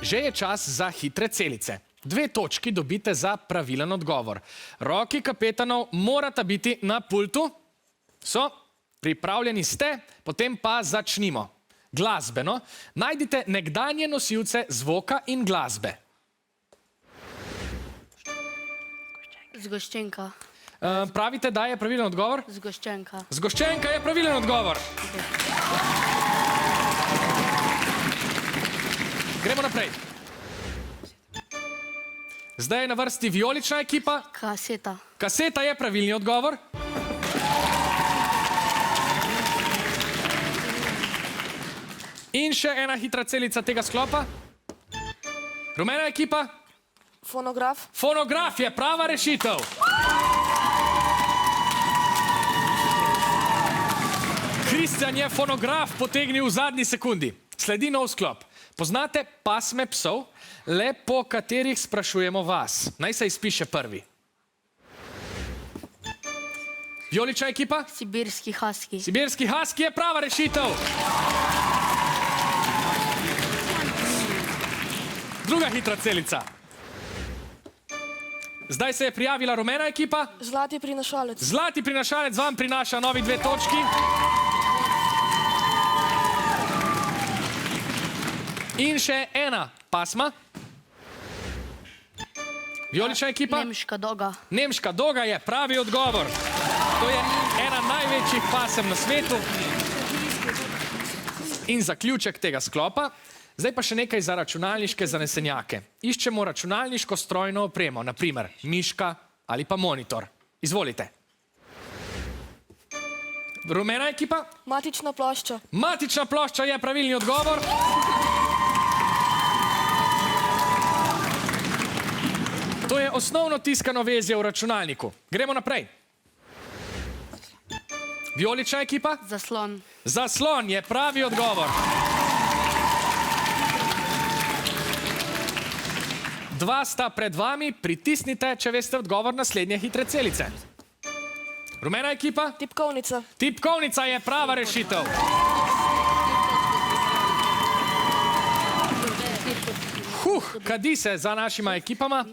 Že je čas za hitre celice. 2 točki dobite za pravilen odgovor. Roki kapetanov morata biti na pultu. So, pripravljeni ste, potem pa začnimo. Glasbeno. Najdite nekdanje nosilce zvoka in glasbe. Zgoščenka. Pravite, da je pravilen odgovor? Zgoščenka. Zgoščenka je pravilen odgovor. Gremo naprej. Zdaj je na vrsti vijolična ekipa. Kaseta. Kaseta je pravilni odgovor. In še ena hitra celica tega sklopa. Rumena ekipa. Fonograf. Fonograf je prava rešitev. Kristjan je fonograf potegnil v zadnji sekundi. Sledi nov sklop. Poznate pasme psov, le po katerih sprašujemo vas. Naj se izpiše prvi. Vijolična ekipa? Sibirski haski. Sibirski haski je prava rešitev. Druga hitra celica. Zdaj se je prijavila rumena ekipa. Zlati prinašalec. Zlati prinašalec vam prinaša novi 2 točki. In še ena pasma. Vijolična ekipa? Nemška doga. Nemška doga je pravi odgovor. To je ena največjih pasem na svetu. In zaključek tega sklopa. Zdaj pa še nekaj za računalniške zanesenjake. Iščemo računalniško strojno opremo, na primer miška ali pa monitor. Izvolite. Rumena ekipa? Matična plošča. Matična plošča je pravilni odgovor. To je osnovno tiskano vezje v računalniku. Gremo naprej. Vijolična ekipa? Zaslon. Zaslon je pravi odgovor. 2 sta pred vami, pritisnite, če veste odgovor naslednje hitre celice. Rumena ekipa? Tipkovnica. Tipkovnica je prava rešitev. Kadi se za našima ekipama.